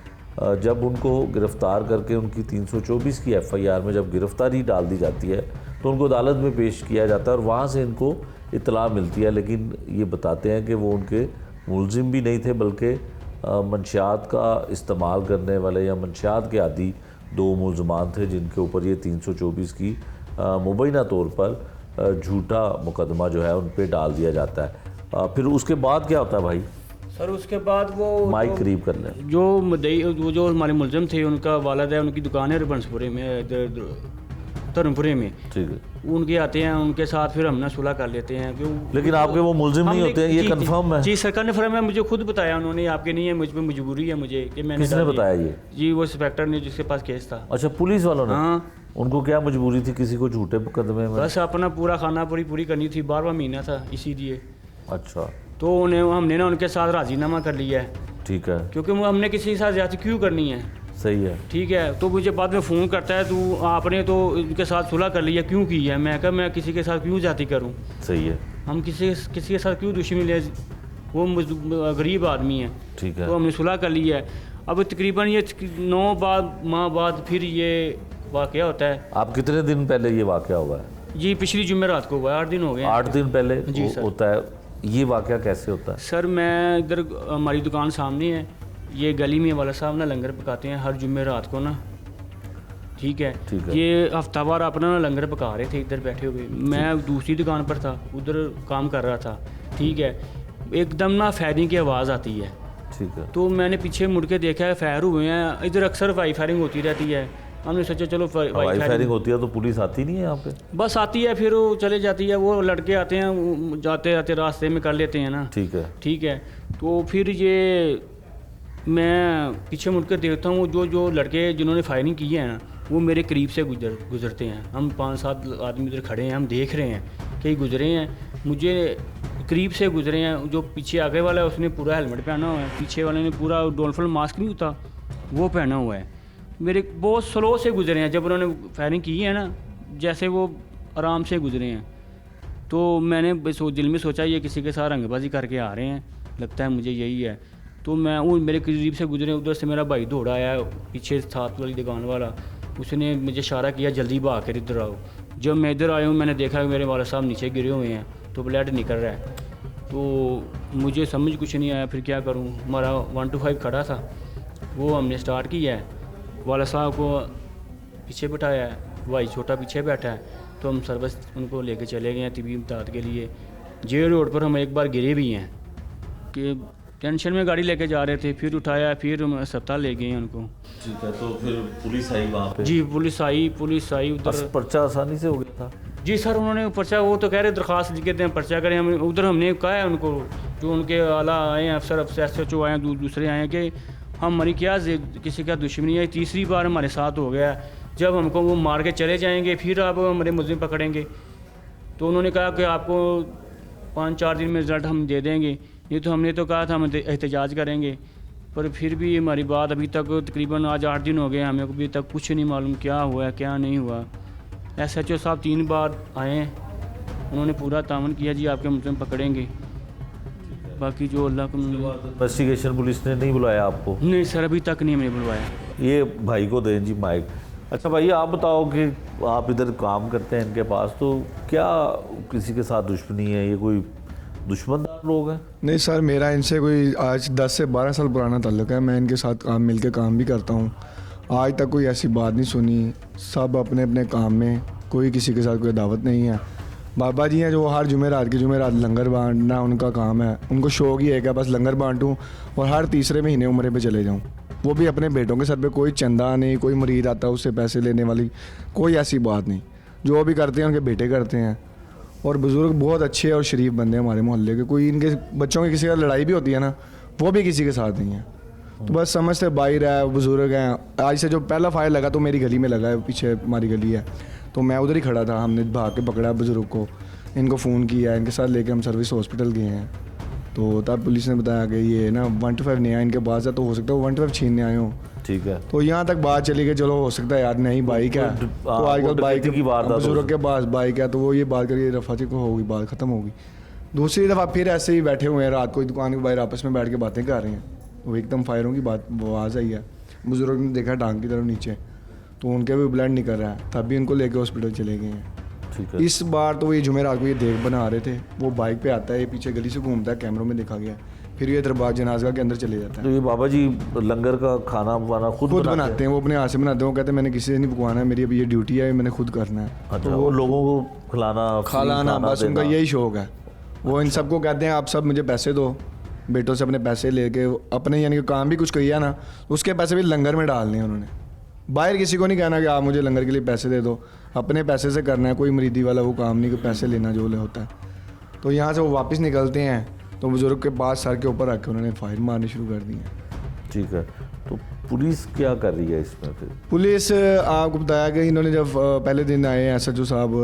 जब उनको गिरफ़्तार करके उनकी 324 की FIR में जब गिरफ़्तारी डाल दी जाती है तो उनको अदालत में पेश किया जाता है और वहाँ से इनको इत्तला मिलती है, लेकिन ये बताते हैं कि वो उनके मुलजिम भी नहीं थे, बल्कि मंशियात का इस्तेमाल करने वाले या मंशियात के आदी 2 मुलजमान थे जिनके ऊपर ये 324 की मुबैना तौर पर झूठा मुकदमा जो है उन पे डाल दिया जाता है। फिर उसके बाद क्या होता है भाई? सर उसके बाद वो माइक करीब कर लें। जो मदई वो जो हमारे मुलज़म थे, उनका वालिद है, उनकी दुकान है रबंसपुरे में, इधर धर्मपुरे में। ठीक है, उनके आते हैं, उनके साथ फिर हम ना सुलह कर लेते हैं कि लेकिन आपके वो मुलजिम नहीं होते हैं, ये कंफर्म है? जी सरकार ने फरमाया, मुझे खुद बताया उन्होंने, आपके नहीं है, मुझ पर मजबूरी है मुझे कि मैंने किसने बताया ये? जी वो इंस्पेक्टर ने जिसके पास केस था। अच्छा, पुलिस वालों ने? हाँ, उनको क्या मजबूरी थी किसी को झूठे मुकदमे में? बस अपना पूरा खाना पूरी करनी थी, 12वां महीना था इसीलिए। अच्छा, तो उन्हें हमने ना उनके साथ राजीनामा कर लिया है, ठीक है, क्योंकि हमने किसी के साथ ज्यादा क्यों करनी है। सही है। ठीक है, तो मुझे बाद में फ़ोन करता है, तू आपने तो इनके साथ सुलह कर लिया, क्यों की है? मैं कहा मैं किसी के साथ क्यों जाती करूं, सही है, हम किसी के साथ क्यों दुश्मनी ले, वो गरीब आदमी है। ठीक है। तो हमने सुलह कर लिया है। अब तकरीबन ये 9 माह बाद फिर ये वाक़या होता है। आप कितने दिन पहले ये वाक़या हुआ है? जी पिछली जुमेरात को हुआ है, 8 दिन हो गए हैं। 8 दिन पहले जी सर। होता है ये वाक़या? कैसे होता है? सर मैं इधर, हमारी दुकान सामने है, ये गली में वाला साहब ना लंगर पकाते हैं हर जुमेरात को ना। ठीक है, ठीक है। ये हफ्तावार अपना ना लंगर पका रहे थे इधर बैठे हुए, मैं दूसरी दुकान पर था, उधर काम कर रहा था। ठीक है, एकदम ना फायरिंग की आवाज़ आती है, ठीक है, तो मैंने पीछे मुड़ के देखा है, फायर हुए हैं इधर, अक्सर वाई फायरिंग होती रहती है। हमने सोचा चलो हवाई फायरिंग होती है तो पुलिस आती नहीं है यहाँ पे? बस आती है, फिर वो चले जाती है, वो लड़के आते हैं, वो जाते जाते रास्ते में कर लेते हैं ना। ठीक है, ठीक है, तो फिर ये मैं पीछे मुड़ कर देखता हूँ, जो लड़के जिन्होंने फायरिंग की है ना, वो मेरे करीब से गुजरते हैं। हम 5-7 आदमी इधर खड़े हैं, हम देख रहे हैं कि गुजरे हैं, मुझे करीब से गुजरे हैं। जो पीछे आगे वाला है उसने पूरा हेलमेट पहना हुआ है, पीछे वाले ने पूरा डोलफल मास्क नहीं होता वो पहना हुआ है। मेरे बहुत स्लो से गुजरे हैं, जब उन्होंने फायरिंग की है ना, जैसे वो आराम से गुजरे हैं। तो मैंने दिल में सोचा ये किसी के साथ रंगबाजी करके आ रहे हैं, लगता है मुझे यही है। तो मैं वो मेरे करीब से गुजरे, उधर से मेरा भाई दौड़ा आया, पीछे साथ वाली दुकान वाला, उसने मुझे इशारा किया जल्दी भाग कर इधर आओ। जब मैं इधर आया हूँ, मैंने देखा कि मेरे वाला साहब नीचे गिरे हुए हैं, तो ब्लड निकल रहा है। तो मुझे समझ कुछ नहीं आया, फिर क्या करूँ। हमारा 1 to 5 खड़ा था, वो हमने स्टार्ट किया है, वाला साहब को पीछे बिठाया है, भाई छोटा पीछे बैठा है, तो हम सर्विस उनको लेके चले गए हैं तिबी इमदाद के लिए। जे रोड पर हम एक बार गिरे भी हैं कि टेंशन में गाड़ी लेके जा रहे थे, फिर उठाया, फिर हम अस्पताल ले गए हैं उनको। ठीक है, तो फिर पुलिस आई वहाँ पे? जी पुलिस आई उधर। पर्चा आसानी से हो गया था? जी सर, उन्होंने पर्चा, वो तो कह रहे दरख्वास्त लिख दें, पर्चा करें। हम उधर हमने कहा है उनको, जो उनके आला आए हैं, अफसर SHO आए हैं, दूसरे आए हैं, कि हमारी क्या किसी का दुश्मनी है, तीसरी बार हमारे साथ हो गया, जब हमको वो मार के चले जाएंगे फिर आप हमारे मुलजिम पकड़ेंगे। तो उन्होंने कहा कि आपको 5-4 दिन में रिज़ल्ट हम दे देंगे, ये तो हमने तो कहा था हम एहतजाज करेंगे, पर फिर भी हमारी बात अभी तक तकरीबन आज 8 दिन हो गए, हमें अभी तक कुछ नहीं मालूम क्या हुआ है क्या नहीं हुआ। SHO साहब 3 बार आए हैं, उन्होंने पूरा तामन किया जी आपके मुलजिम पकड़ेंगे, बाकी जो अल्लाह को। इन्वेस्टिगेशन पुलिस ने नहीं बुलाया आपको? नहीं सर, अभी तक नहीं हमने बुलवाया। ये भाई को दें जी माइक। अच्छा भाई, आप बताओ कि आप इधर काम करते हैं इनके पास, तो क्या किसी के साथ दुश्मनी है? ये कोई दुश्मनदार लोग हैं? नहीं सर, मेरा इनसे कोई आज 10 से 12 साल पुराना ताल्लुक़ है। मैं इनके साथ मिल के काम भी करता हूँ। आज तक कोई ऐसी बात नहीं सुनी, सब अपने अपने काम में, कोई किसी के साथ कोई दावत नहीं है। बाबा जी हैं जो हर जुमेरात लंगर बांटना उनका काम है, उनको शौक ही है कि बस लंगर बांटूँ और हर तीसरे महीने उम्रे पे चले जाऊँ, वो भी अपने बेटों के सर पे। कोई चंदा नहीं, कोई मुरीद आता है उससे पैसे लेने वाली कोई ऐसी बात नहीं। जो भी करते हैं उनके बेटे करते हैं, और बुज़ुर्ग बहुत अच्छे और शरीफ बंदे हैं हमारे मोहल्ले के। कोई इनके बच्चों की किसी का लड़ाई भी होती है ना, वो भी किसी के साथ नहीं है। तो बस समझते भाई रहा, बुज़ुर्ग हैं। आज से जो पहला फायर लगा तो मेरी गली में लगा है, पीछे हमारी गली है, तो मैं उधर ही खड़ा था। हमने भाग के पकड़ा बुज़ुर्ग को, इनको फ़ोन किया, इनके साथ लेके हम सर्विस हॉस्पिटल गए हैं। तो तब पुलिस ने बताया कि ये ना 1 to 5 नहीं आया इनके पास है, तो हो सकता है वो 1 to 5 छीनने आए हों। ठीक है, तो यहाँ तक बात चली गई, चलो हो सकता है यार नहीं बाइक है, तो आजकल बाइक की बात बुजुर्ग के पास बाइक है, तो वो ये बात करके रफाची को होगी, बात ख़त्म होगी। दूसरी दफ़ा फिर ऐसे ही बैठे हुए हैं, रात को दुकान के बाहर आपस में बैठ के बातें कर रहे हैं, वो एकदम फायरों की बात आवाज़ आई है। बुजुर्ग ने देखा टांग की तरफ नीचे, तो उनके भी ब्लड निकल रहा है, तब भी उनको लेके हॉस्पिटल चले गए हैं। ठीक है। इस बार तो ये जुमेरात को ये देख बना रहे थे, वो बाइक पे आता है, ये पीछे गली से घूमता है, कैमरों में देखा गया, फिर ये दरबार जनाजा के अंदर चले जाता है। तो ये बाबा जी लंगर का खाना वाना खुद बनाते हैं, वो अपने हाथ से बनाते हैं। वो कहते हैं मैंने किसी से नहीं पकवाना है, मेरी अभी ये ड्यूटी है, मैंने खुद करना है। अच्छा, तो वो लोगों को खिलाना बस उनका यही शौक है। वो इन सबको कहते हैं आप सब मुझे पैसे दो, बेटों से अपने पैसे लेके अपने यानी कि काम भी कुछ किया ना, उसके पैसे भी लंगर में डालने हैं उन्होंने। बाहर किसी को नहीं कहना कि आप मुझे लंगर के लिए पैसे दे दो, अपने पैसे से करना है, कोई मरीदी वाला वो काम नहीं कि पैसे लेना जो होता है। तो यहाँ से वो वापस निकलते हैं तो बुज़ुर्ग के पास सर के ऊपर रख के उन्होंने फायर मारनी शुरू कर दी है। ठीक है, तो पुलिस क्या कर रही है इसमें फिर? पुलिस आपको बताया कि इन्होंने जब पहले दिन आए SHO साहब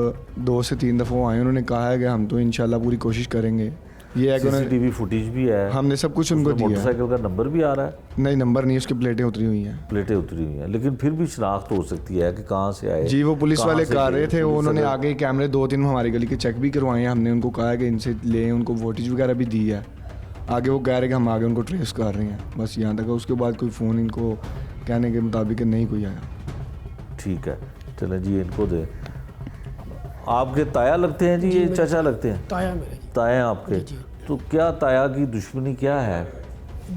2 से 3 दफ़ा आए, उन्होंने कहा है कि हम तो इंशाल्लाह पूरी कोशिश करेंगे। ये है कि उन्होंने CCTV फुटेज भी है, हमने सब कुछ उनको दिया है। मोटरसाइकिल का नंबर भी आ रहा है? नहीं, नंबर नहीं, उसकी प्लेटें उतरी हुई हैं। प्लेटें उतरी हुई हैं, लेकिन फिर भी शनाख्त हो सकती है कि कहाँ से आए। जी, वो पुलिस कहाँ वाले से कर गए, रहे थे, पुलिस उन्होंने वाले- आगे कैमरे 2-3 हमारी गली के चेक भी करवाए हैं। हमने उनको कहा है कि इनसे लें, उनको वोटेज वगैरह भी दी है। आगे वो कह रहे हैं कि हम आगे उनको ट्रेस कर रहे हैं, बस यहाँ तक। उसके बाद कोई फ़ोन इनको कहने के मुताबिक नहीं कोई आया। ठीक है, चलें जी, इनको दे। आपके ताया लगते हैं जी, ये चाचा लगते हैं? ताया मेरे जी। ताया हैं आपके? जी। तो क्या ताया की दुश्मनी क्या है?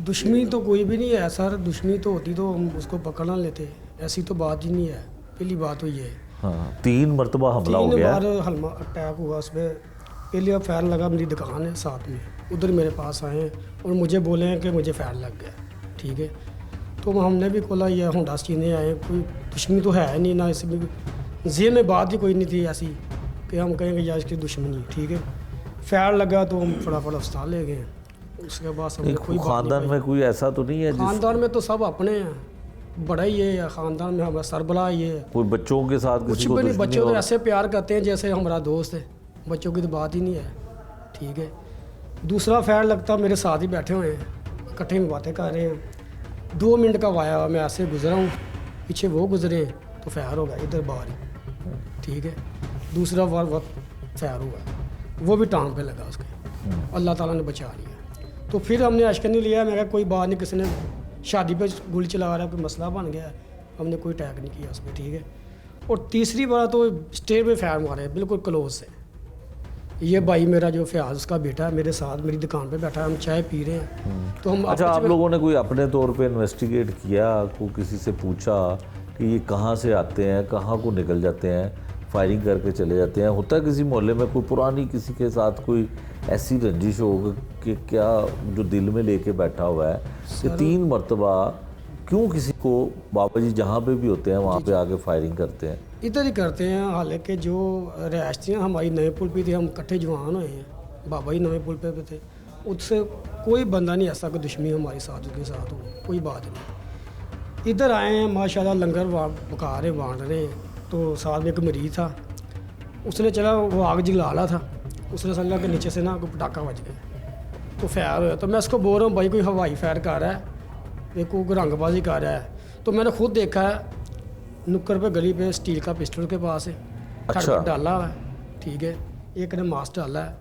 दुश्मनी तो कोई भी नहीं है सर, दुश्मनी तो होती तो हम उसको पकड़ ना लेते, ऐसी तो बात ही नहीं है। पहली बात तो ये है, हाँ, 3 मरतबा हमला हो 3 गया बार है। हल्मा अटैक हुआ उसमें। पहले फायर लगा, मेरी दुकान है साथ में, उधर मेरे पास आए हैं और मुझे बोले हैं कि मुझे फायर लग गया। ठीक है, तो हमने भी खोला, ये होंडा सीने आए, कोई दुश्मनी तो है नहीं ना, इसमें जेब में बात ही कोई नहीं थी ऐसी कि हम कहेंगे यार इसकी दुश्मनी। ठीक है, फायर लगा तो हम फटाफट अस्पताल ले गए। उसके बाद हमने एक कोई बात खानदान नहीं में कोई ऐसा तो नहीं है जिस खानदान में तो सब अपने हैं, बड़ा ही है खानदान में, हमारा सरबला ये है। कोई बच्चों के साथ कुछ किसी को भी नहीं, दुश्मनी बच्चों तो हो? ऐसे प्यार करते हैं जैसे हमारा दोस्त है, बच्चों की तो बात ही नहीं है। ठीक है, दूसरा फायर लगता मेरे साथ ही बैठे हुए हैं, इकट्ठे में बातें कर रहे हैं। 2 मिनट का वाया, मैं ऐसे गुजरा हूँ, पीछे वो गुजरे तो फायर हो गया इधर बाहर ही। ठीक है, दूसरा वार फायर हुआ, वो भी टांग पे लगा उसके, अल्लाह ताला ने बचा लिया। तो फिर हमने अशक नहीं लिया, मैं कहा कोई बात नहीं, किसी ने शादी पे गोली चला रहा है, कोई मसला बन गया है, हमने कोई अटैक नहीं किया उसमें। ठीक है, और तीसरी बार तो स्टेज पे फायर मारे बिल्कुल क्लोज से। ये भाई मेरा जो फयाज उसका बेटा है, मेरे साथ मेरी दुकान पे बैठा है, हम चाय पी रहे हैं तो हम अच्छा, आपस आप में- लोगों ने कोई अपने तौर पे इन्वेस्टिगेट किया, को किसी से पूछा कि ये कहाँ से आते हैं, कहाँ को निकल जाते हैं, फायरिंग करके चले जाते हैं? होता है किसी मोहल्ले में कोई पुरानी किसी के साथ कोई ऐसी रंजिश हो कि क्या जो दिल में लेके बैठा हुआ है कि 3 मरतबा क्यों किसी को, बाबा जी जहाँ पे भी होते हैं वहाँ पे आके फायरिंग करते हैं? इधर ही करते हैं। हालांकि जो रिहायशियाँ हमारी नए पुल पे थी, हम इकट्ठे जवान हुए हैं, बाबा ही नए पुल पे थे, उससे कोई बंदा नहीं ऐसा कि दुश्मनी हमारे साथ उसके साथ हो, कोई बात नहीं। इधर आए हैं माशाल्लाह, लंगर पका रहे, बांट रहे हैं। तो साथ में एक मरीज था, उसने चला वो आग जला रहा था, उसने समझा कि नीचे से ना कोई पटाखा बज गया तो फायर हुआ। तो मैं उसको बोल रहा हूँ भाई कोई हवाई फायर कर रहा है, देखो कोई रंगबाजी कर रहा है। तो मैंने खुद देखा है नुक्कड़ पे गली पे स्टील का पिस्टल के पास है, अच्छा। डाला हुआ है। ठीक है, एक ने मास्क डाला है।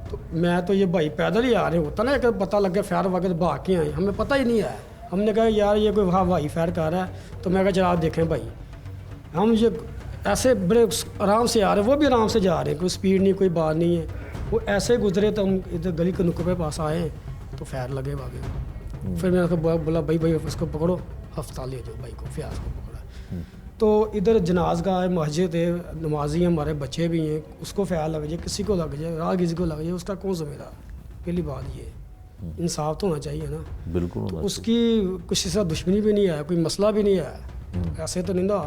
तो मैं तो ये भाई पैदल ही आ रहे होता ना, एक पता लग गया फायर वगैरह भाग के आए, हमें पता ही नहीं है। हमने कहा यार ये कोई हवाई फायर कर रहा है, तो मैं कहा चलो आप देखें भाई, हम ये ऐसे बड़े आराम से आ रहे हैं, वो भी आराम से जा रहे हैं, कोई स्पीड नहीं, कोई बात नहीं है। वो ऐसे गुजरे तो हम इधर गली के नुक्कड़ पे पास आए तो फायर लगे वागे। फिर मैंने उसको बोला भाई भाई उसको पकड़ो, अस्पताल ले जाओ भाई को, फयाज को पकड़ा। तो इधर जनाज का है, मस्जिद है, नमाजी हमारे बच्चे भी हैं, उसको फायर लग जाए, किसी को लग जाए, राह किसी को लग जाए, उसका कौन जिम्मेदार? पहली बात ये है, इंसाफ तो होना चाहिए ना। बिल्कुल होना उसकी किसी से दुश्मनी भी नहीं है, कोई मसला भी नहीं है। ऐसे तो नहीं ना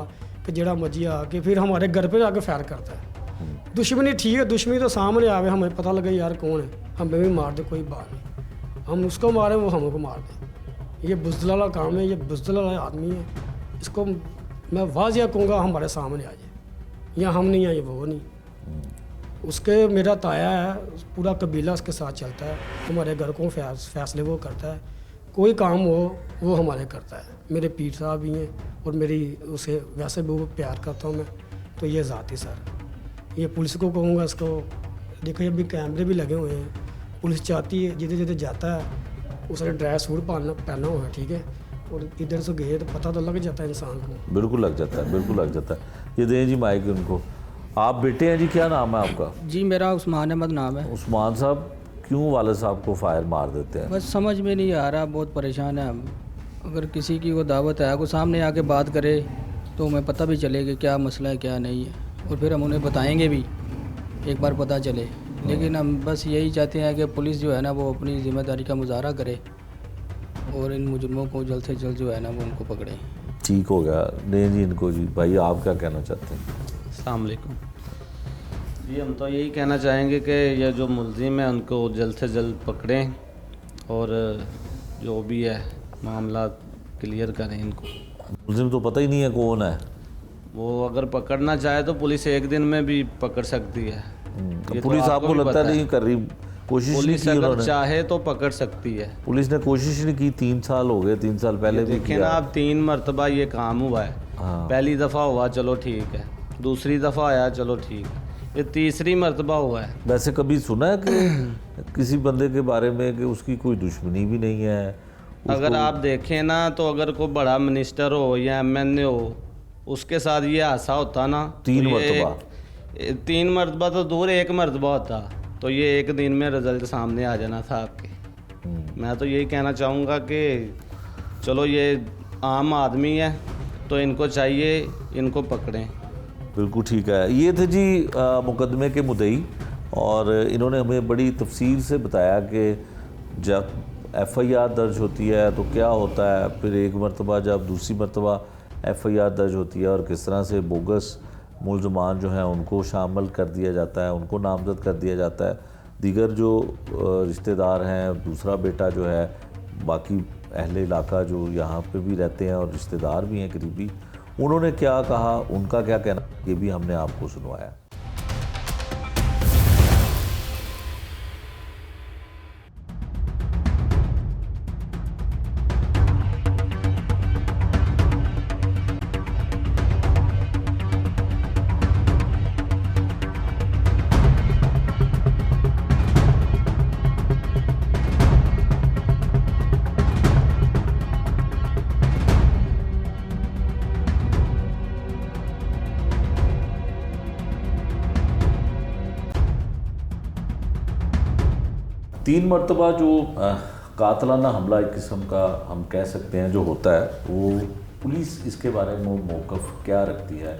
कि जेड़ा मर्जी आके फिर हमारे घर पे आके फायर करता है। दुश्मनी ठीक है, दुश्मनी तो सामने आवे, हमें पता लगे यार कौन है, हमें भी मार दे, कोई बात नहीं, हम उसको मारें वो हमको मार दे। ये बुज़दिल वाला काम है, ये बुज़दिल वाला आदमी है, इसको मैं वाजिया कहूँगा हमारे सामने आ जाए, या हम नहीं आए वो नहीं। उसके मेरा ताया है, पूरा कबीला उसके साथ चलता है, हमारे घर को फैसले वो करता है, कोई काम हो वो हमारे करता है। मेरे पीर साहब भी हैं और मेरी उसे वैसे भी वो प्यार करता हूँ मैं, तो ये ज़ाती सर। ये पुलिस को कहूँगा इसको, देखो अभी कैमरे भी लगे हुए हैं, पुलिस चाहती है जिधर जिधर जाता है उसने ड्रेस सूट पहना हुआ है। ठीक है, और इधर से गए तो पता तो लग जाता है इंसान को। बिल्कुल लग जाता है, बिल्कुल लग जाता है। ये दें जी माइक उनको। आप बेटे हैं जी, क्या नाम है आपका? जी मेरा उस्मान अहमद नाम है। उस्मान साहब, क्यों वाले साहब को फायर मार देते हैं? बस समझ में नहीं आ रहा, बहुत परेशान है हम। अगर किसी की वो दावत है, को सामने आके बात करे तो हमें पता भी चले कि क्या मसला है क्या नहीं है, और फिर हम उन्हें बताएंगे भी, एक बार पता चले। लेकिन हम बस यही चाहते हैं कि पुलिस जो है ना वो अपनी ज़िम्मेदारी का मुजाहरा करे और इन मुजरमों को जल्द से जल्द जो है ना वो उनको पकड़े। ठीक हो गया। नहीं जी इनको जी, भाई आप क्या कहना चाहते हैं? अस्सलाम वालेकुम। जी हम तो यही कहना चाहेंगे कि ये जो मुलजिम है उनको जल्द से जल्द पकड़ें और जो भी है मामला क्लियर करें इनको। मुलजिम तो पता ही नहीं है कौन है। वो अगर पकड़ना चाहे तो पुलिस एक दिन में भी पकड़ सकती है। ये तो पुलिस आपको भी लगता पता नहीं है। कर रही, कोशिश नहीं पुलिस की अगर उन्होंने? चाहे तो पकड़ सकती है। पुलिस ने कोशिश नहीं की, 3 साल हो गए, 3 साल पहले भी देखिए ना, किया। अब 3 मरतबा ये काम हुआ है। हाँ। पहली दफ़ा हुआ चलो ठीक है, दूसरी दफ़ा आया चलो ठीक है, ये तीसरी मरतबा हुआ है। वैसे कभी सुना है कि किसी बंदे के बारे में कि उसकी कोई दुश्मनी भी नहीं है? अगर आप देखें ना तो अगर कोई बड़ा मिनिस्टर हो या एमएनए हो उसके साथ ये हादसा होता ना, 3 तो ये मरतबा। 3 मरतबा तो दूर, 1 मरतबा होता तो ये एक दिन में रिजल्ट सामने आ जाना था आपके। मैं तो यही कहना चाहूँगा कि चलो ये आम आदमी है तो इनको चाहिए इनको पकड़ें। बिल्कुल ठीक है। ये थे जी मुकदमे के मुद्दई, और इन्होंने हमें बड़ी तफसील से बताया कि जब एफआईआर दर्ज होती है तो क्या होता है, फिर एक मरतबा जब दूसरी मरतबा एफआईआर दर्ज होती है और किस तरह से बोगस मुलजमान जो हैं उनको शामिल कर दिया जाता है, उनको नामजद कर दिया जाता है। दीगर जो रिश्तेदार हैं, दूसरा बेटा जो है, बाकी अहले इलाका जो यहाँ पे भी रहते हैं और रिश्तेदार भी हैं करीबी, उन्होंने क्या कहा, उनका क्या कहना, ये भी हमने आपको सुनवाया। तीन मरतबा जो कातलाना हमला एक किस्म का हम कह सकते हैं जो होता है, वो पुलिस इसके बारे में मौक़िफ़ क्या रखती है?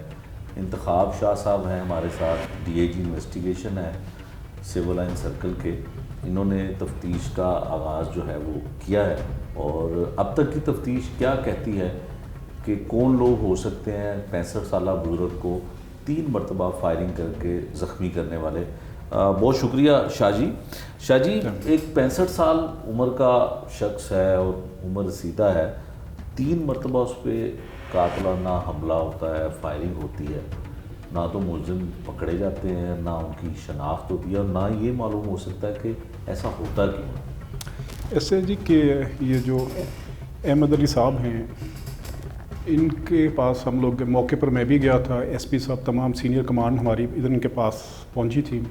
इंतखाब शाह साहब हैं हमारे साथ, डीआईजी इन्वेस्टिगेशन है सिविल लाइन सर्कल के, इन्होंने तफ्तीश का आगाज़ जो है वो किया है, और अब तक की तफ्तीश क्या कहती है कि कौन लोग हो सकते हैं 65 साला बुजुर्ग को 3 मरतबा फायरिंग करके ज़ख्मी करने वाले। बहुत शुक्रिया शाह जी। शाह जी, एक 65 साल उम्र का शख्स है और उम्र रसीदा है, 3 मरतबा उस पर कातलाना हमला होता है, फायरिंग होती है, ना तो मुलजिम पकड़े जाते हैं, ना उनकी शनाख्त होती है, और ना ये मालूम हो सकता है कि ऐसा होता क्यों। ऐसे जी कि ये जो अहमद अली साहब हैं, इनके पास हम लोग मौके पर मैं भी गया था, एसपी साहब, तमाम सीनियर कमांड हमारी इधर इनके पास पहुंची थी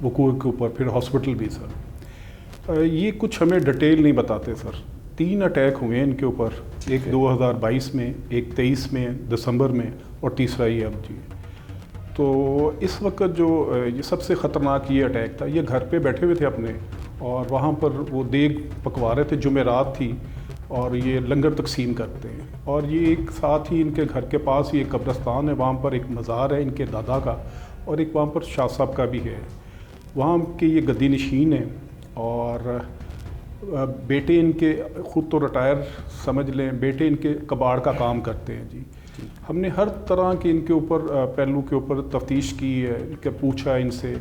वकूअ के ऊपर, फिर हॉस्पिटल भी सर। ये कुछ हमें डिटेल नहीं बताते सर। 3 अटैक हुए इनके ऊपर, एक 2022 में, एक 23 में दिसंबर में, और तीसरा ये अब जी। तो इस वक्त जो ये सबसे ख़तरनाक ये अटैक था, ये घर पे बैठे हुए थे अपने, और वहाँ पर वो देग पकवा रहे थे, जुमेरात थी, और ये लंगर तकसीम करते हैं, और ये एक साथ ही इनके घर के पास ही एक कब्रिस्तान है, वहाँ पर एक मज़ार है इनके दादा का, और एक वहाँ पर शाह साहब का भी है, वहाँ के ये गद्दी नशीन है, और बेटे इनके ख़ुद तो रिटायर समझ लें, बेटे इनके कबाड़ का काम करते हैं जी। हमने हर तरह के इनके ऊपर पहलू के ऊपर तफ्तीश की है, इनके पूछा इनसे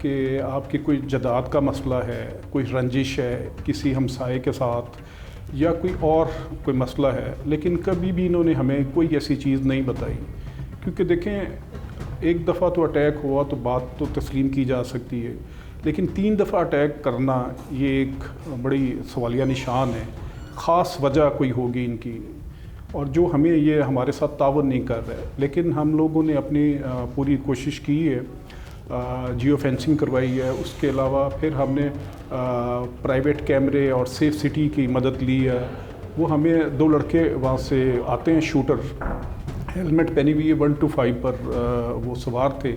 कि आपकी कोई जदाद का मसला है, कोई रंजिश है किसी हमसाये के साथ, या कोई मसला है, लेकिन कभी भी इन्होंने हमें कोई ऐसी चीज़ नहीं बताई। क्योंकि देखें, एक दफ़ा तो अटैक हुआ तो बात तो तस्लीम की जा सकती है, लेकिन 3 दफ़ा अटैक करना ये एक बड़ी सवालिया निशान है। ख़ास वजह कोई होगी इनकी, और जो हमें ये हमारे साथ तावन नहीं कर रहा है। लेकिन हम लोगों ने अपनी पूरी कोशिश की है, जियो फेंसिंग करवाई है, उसके अलावा फिर हमने प्राइवेट कैमरे और सेफ सिटी की मदद ली है। वो हमें 2 लड़के वहाँ से आते हैं, शूटर, हेलमेट पहनी हुई है, 125 पर वो सवार थे,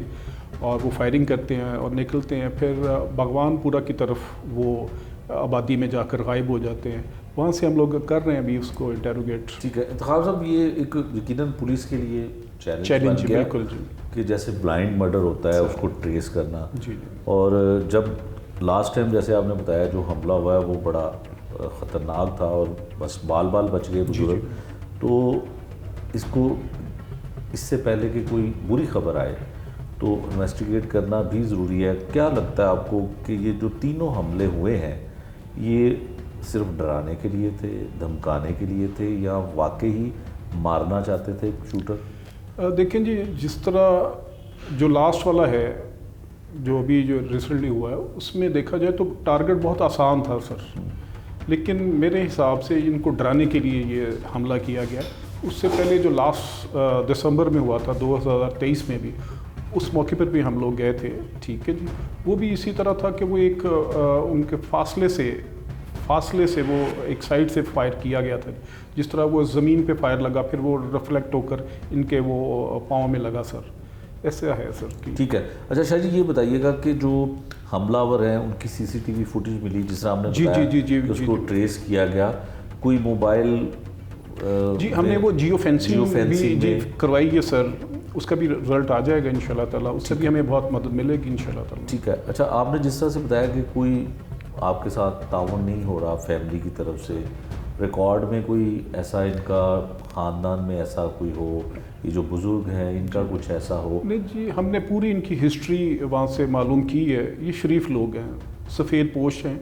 और वो फायरिंग करते हैं और निकलते हैं, फिर भगवानपुरा की तरफ वो आबादी में जाकर गायब हो जाते हैं। वहाँ से हम लोग कर रहे हैं अभी उसको इंटेरोगेट। ठीक है इंतखाब साहब, ये एक यकीनन पुलिस के लिए चैलेंज बन गया बिल्कुल जी, कि जैसे ब्लाइंड मर्डर होता है उसको ट्रेस करना जी। और जब लास्ट टाइम जैसे आपने बताया जो हमला हुआ है वो बड़ा ख़तरनाक था और बस बाल बाल बच गए बुजुर्ग, तो इसको इससे पहले कि कोई बुरी खबर आए तो इन्वेस्टिगेट करना भी ज़रूरी है। क्या लगता है आपको कि ये जो तीनों हमले हुए हैं ये सिर्फ डराने के लिए थे, धमकाने के लिए थे, या वाकई ही मारना चाहते थे शूटर? देखें जी, जिस तरह जो लास्ट वाला है, जो अभी जो रिसेंटली हुआ है, उसमें देखा जाए तो टारगेट बहुत आसान था सर, लेकिन मेरे हिसाब से इनको डराने के लिए ये हमला किया गया। उससे पहले जो लास्ट दिसंबर में हुआ था 2023 में भी, उस मौके पर भी हम लोग गए थे, ठीक है जी। वो भी इसी तरह था कि वो एक उनके फासले से वो एक साइड से फायर किया गया था। जिस तरह वो ज़मीन पे फायर लगा, फिर वो रिफ्लेक्ट होकर इनके वो पाँव में लगा सर, ऐसा है सर। ठीक है। अच्छा शाह जी, ये बताइएगा कि जो हमलावर हैं उनकी सीसीटीवी फुटेज मिली, जिस तरह हमने जी बताया जी जी जी उसको ट्रेस किया गया, कोई मोबाइल जी हमने वो जियो फेंसिंग भी जी करवाई है सर, उसका भी रिजल्ट आ जाएगा इंशाल्लाह ताला, उससे भी हमें बहुत मदद मिलेगी इंशाल्लाह ताला। ठीक है। अच्छा, आपने जिस तरह से बताया कि कोई आपके साथ ताउन नहीं हो रहा फैमिली की तरफ से, रिकॉर्ड में कोई ऐसा इनका ख़ानदान में ऐसा कोई हो, ये जो बुज़ुर्ग हैं इनका कुछ ऐसा हो? नहीं जी, हमने पूरी इनकी हिस्ट्री वहाँ से मालूम की है। ये शरीफ लोग हैं, सफ़ेद पोश हैं,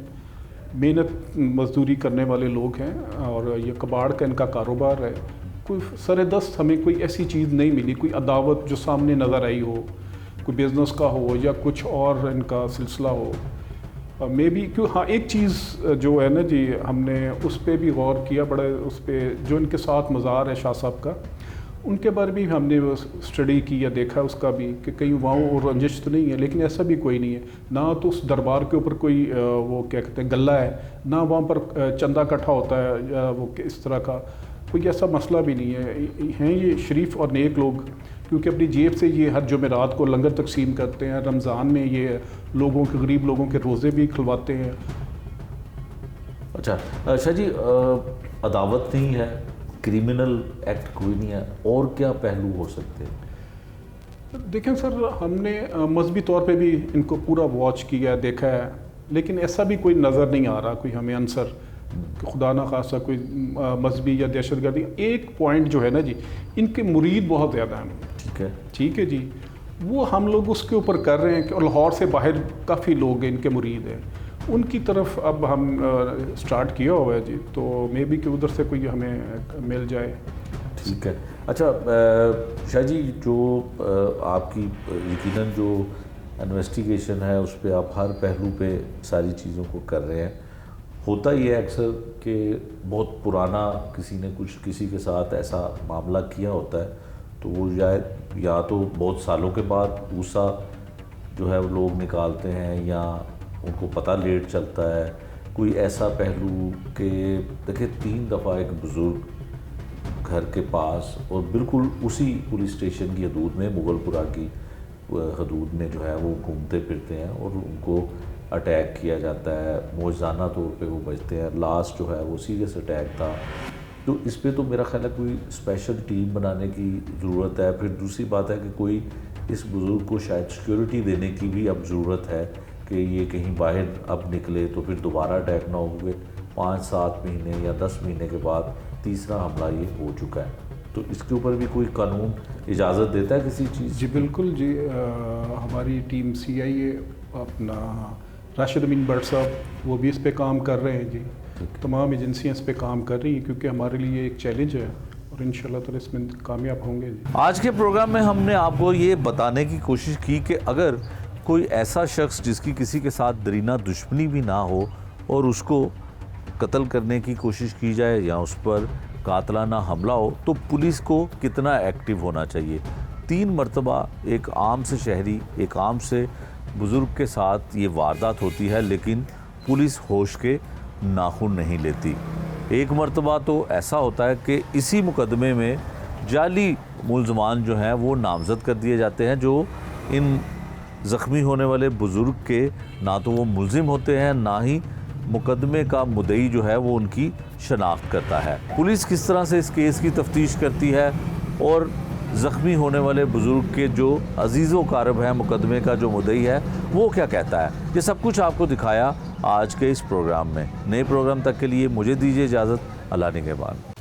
मेहनत मजदूरी करने वाले लोग हैं, और ये कबाड़ का इनका कारोबार है। कोई सरेदस्त हमें कोई ऐसी चीज़ नहीं मिली, कोई अदावत जो सामने नज़र आई हो, कोई बिज़नेस का हो या कुछ और इनका सिलसिला हो। मे बी क्यों, हाँ एक चीज़ जो है ना जी, हमने उस पर भी गौर किया बड़ा, उस पर जो इनके साथ मज़ार है शाह साहब का, उनके बारे में भी हमने स्टडी की या देखा उसका भी कि कहीं वहाँ वो रंजिश तो नहीं है, लेकिन ऐसा भी कोई नहीं है। ना तो उस दरबार के ऊपर कोई वो क्या कहते हैं गल्ला है, ना वहाँ पर चंदा इकट्ठा होता है या वो इस तरह का कोई ऐसा मसला भी नहीं है। हैं ये शरीफ और नेक लोग, क्योंकि अपनी जेब से ये हर जुमेरात को लंगर तकसीम करते हैं, रमज़ान में ये लोगों के, गरीब लोगों के रोज़े भी खुलवाते हैं। अच्छा शाह जी, अदावत नहीं है, क्रिमिनल एक्ट कोई नहीं है, और क्या पहलू हो सकते हैं? देखें सर, हमने मजहबी तौर पे भी इनको पूरा वॉच किया, देखा है, लेकिन ऐसा भी कोई नज़र नहीं आ रहा कोई हमें आंसर कि खुदा ना खासा कोई मजहबी या दहशतगर्दी। एक पॉइंट जो है ना जी, इनके मुरीद बहुत ज़्यादा हैं। ठीक है जी, वो हम लोग उसके ऊपर कर रहे हैं कि लाहौर से बाहर काफ़ी लोग हैं इनके मुरीद हैं, उनकी तरफ अब हम स्टार्ट किया हुआ है जी, तो मे बी कि उधर से कोई हमें मिल जाए। ठीक है। अच्छा शाह जी, जो आपकी यकीनन जो इन्वेस्टिगेशन है उस पर आप हर पहलू पे सारी चीज़ों को कर रहे हैं। होता ही है अक्सर कि बहुत पुराना किसी ने कुछ किसी के साथ ऐसा मामला किया होता है, तो वो या तो बहुत सालों के बाद दूसरा जो है वो लोग निकालते हैं, या उनको पता लेट चलता है। कोई ऐसा पहलू कि देखिए 3 दफ़ा एक बुज़ुर्ग घर के पास और बिल्कुल उसी पुलिस स्टेशन की हदूद में, मुगलपुरा की हदूद में जो है वो घूमते फिरते हैं और उनको अटैक किया जाता है, मौजज़ाना तौर पे वो बचते हैं। लास्ट जो है वो सीरियस अटैक था। तो इस पे तो मेरा ख्याल है कोई स्पेशल टीम बनाने की ज़रूरत है। फिर दूसरी बात है कि कोई इस बुज़ुर्ग को शायद सिक्योरिटी देने की भी अब ज़रूरत है कि ये कहीं बाहर अब निकले तो फिर दोबारा अटैक ना हो। 5-7 महीने या 10 महीने के बाद तीसरा हमला ये हो चुका है, तो इसके ऊपर भी कोई कानून इजाज़त देता है किसी चीज़? जी बिल्कुल जी, हमारी टीम CIA अपना राशिद अमीन भट्ट साहब वो भी इस पे काम कर रहे हैं जी। तमाम एजेंसियां इस पे काम कर रही हैं, क्योंकि हमारे लिए एक चैलेंज है और इंशाल्लाह ताला इसमें कामयाब होंगे जी। आज के प्रोग्राम में हमने आपको ये बताने की कोशिश की कि अगर कोई ऐसा शख्स जिसकी किसी के साथ दरीना दुश्मनी भी ना हो और उसको कत्ल करने की कोशिश की जाए या उस पर कातलाना हमला हो, तो पुलिस को कितना एक्टिव होना चाहिए। 3 मरतबा एक आम से शहरी, एक आम से बुज़ुर्ग के साथ ये वारदात होती है, लेकिन पुलिस होश के नाखून नहीं लेती। एक मरतबा तो ऐसा होता है कि इसी मुकदमे में जाली मुलजमान जो हैं वो नामज़द कर दिए जाते हैं, जो इन ज़ख्मी होने वाले बुज़ुर्ग के ना तो वो मुलजिम होते हैं, ना ही मुकदमे का मुद्दई जो है वो उनकी शनाख्त करता है। पुलिस किस तरह से इस केस की तफ्तीश करती है और ज़ख्मी होने वाले बुज़ुर्ग के जो अजीज़ो कारब है मुकदमे का जो मुद्दई है वो क्या कहता है, ये सब कुछ आपको दिखाया आज के इस प्रोग्राम में। नए प्रोग्राम तक के लिए मुझे दीजिए इजाज़त। अल्लाह निगहबान।